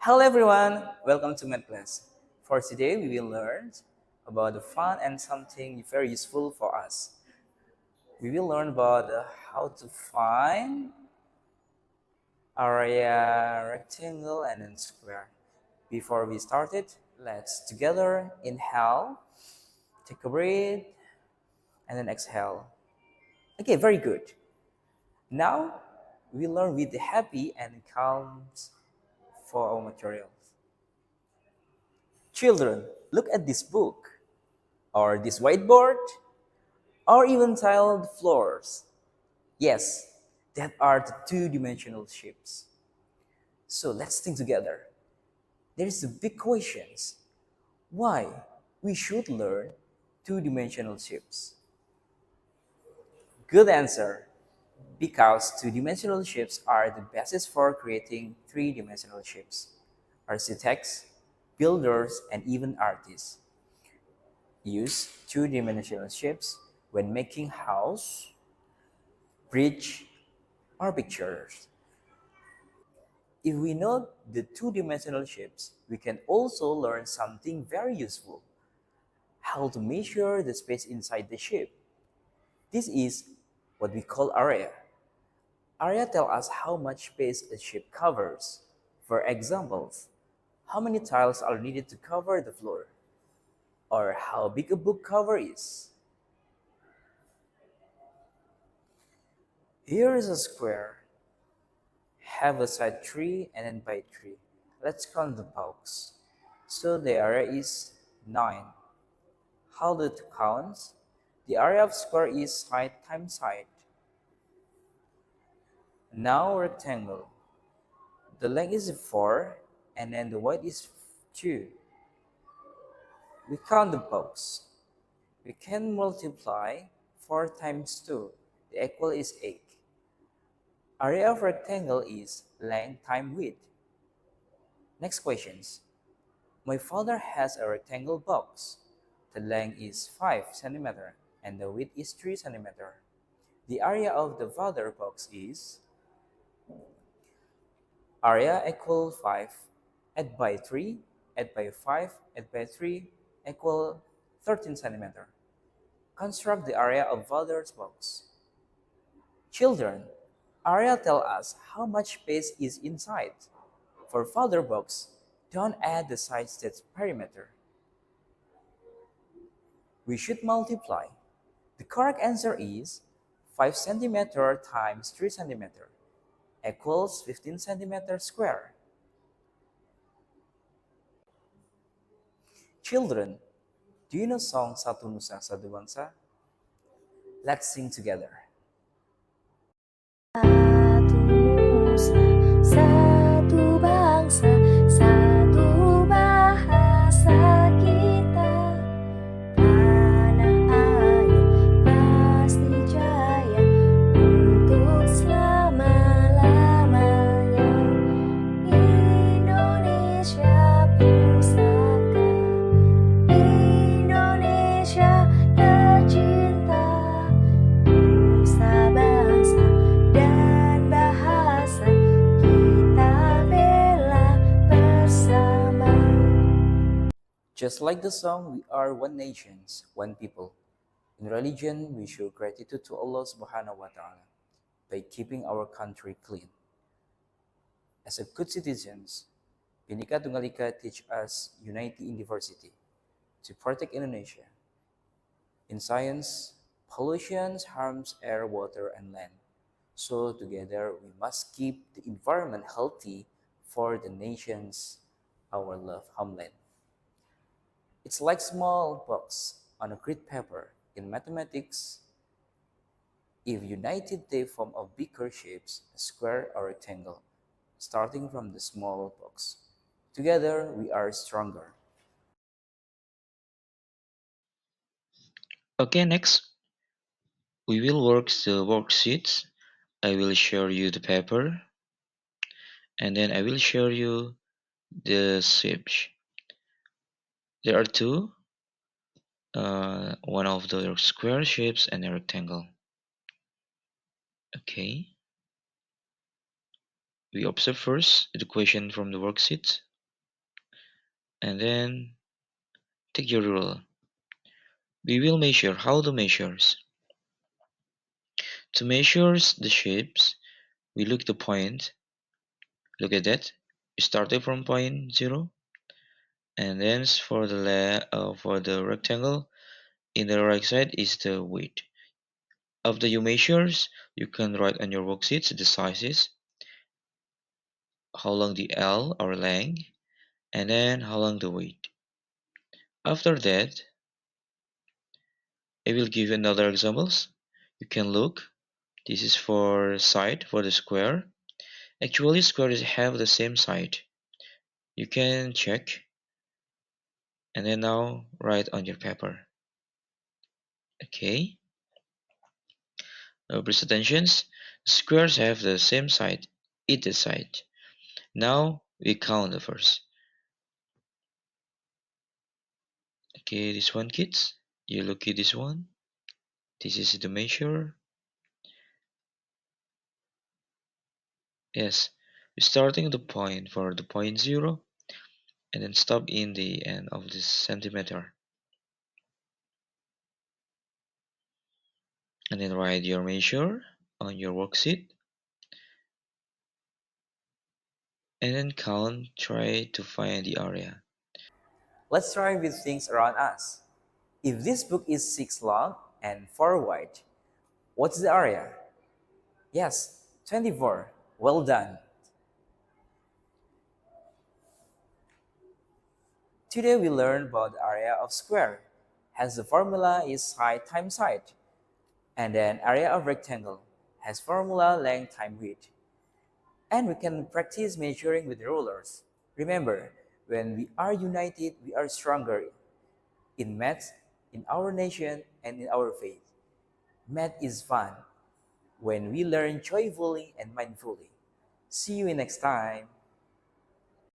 Hello everyone, welcome to Math Class. For today, we will learn about the fun and something very useful for us. We will learn about how to find area, rectangle, and then square. Before we start it, let's together inhale, take a breath, and then exhale. Okay, very good. Now we learn with the happy and calm for our materials. Children, look at this book or this whiteboard or even tiled floors. Yes, that are the two-dimensional shapes. So let's think together. There is a big question. Why we should learn two-dimensional shapes? Good answer. Because two-dimensional shapes are the basis for creating three-dimensional shapes. Architects, builders, and even artists use two-dimensional shapes when making house, bridge, or pictures. If we know the two-dimensional shapes, we can also learn something very useful, how to measure the space inside the shape. This is what we call area. Area tells us how much space a shape covers. For example, how many tiles are needed to cover the floor, or how big a book cover is. Here is a square. Have a side 3 and then by 3. Let's count the box. So the area is 9. How do it count? The area of square is side times side. Now rectangle. The length is 4 and then the width is 2. We count the box. We can multiply 4 times 2. The equal is 8. Area of rectangle is length times width. Next questions. My father has a rectangle box. The length is 5 cm and the width is 3 cm. The area of the father box is area equal 5, add by 3, add by 5, add by 3 equal 13 cm. Construct the area of father's box. Children, area tell us how much space is inside. For father box, don't add the sides that's perimeter. We should multiply. The correct answer is 5 centimeter times 3 centimeter equals 15 centimeter square. Children, do you know song Satu Nusa Satu Bangsa? Let's sing together. Satu nusa, satu bangsa, satu bahasa kita. Tanah air pasti jaya untuk selama-lamanya. Indonesia pusaka, Indonesia tercinta. Nusa bangsa dan bahasa kita bela bersama. Just like the song, we are one nation, one people. In religion, we show gratitude to Allah Subhanahu wa Ta'ala by keeping our country clean. As a good citizens, Bhinneka Tunggal Ika teach us unity in diversity to protect Indonesia. In science, pollution harms air, water, and land. So together, we must keep the environment healthy for the nations, our love homeland. It's like small box on a grid paper. In mathematics, if united they form a bigger shapes, a square or rectangle, starting from the small box. Together, we are stronger. Okay, next we will work the worksheets. I will show you the paper and then I will show you the shapes. There are two, one of the square shapes and a rectangle. Okay, we observe first the question from the worksheet. and then take your rule. We will measure how to measures. To measure the shapes, we look the point. Look at that. Starting from point 0, and then for the rectangle in the right side is the width. After you measures, you can write on your worksheets the sizes, how long the L or length, and then how long the width. After that, I will give you another examples. You can look. This is for side for the square. Actually, squares have the same side. You can check and then now write on your paper. Okay. Now please attention. Squares have the same side, either side. Now we count the first. Okay, this one kids. You look at this one. This is the measure. Yes, we're starting the point for the point 0 and then stop in the end of this centimeter. And then write your measure on your worksheet and then count, try to find the area. Let's try with things around us. If this book is 6 long and 4 wide, what's the area? Yes, 24. Well done. Today we learned about the area of square. Has the formula is height times height. And then area of rectangle has formula length times width. And we can practice measuring with rulers. Remember, when we are united, we are stronger in math, in our nation, and in our faith. Math is fun when we learn joyfully and mindfully. See you next time.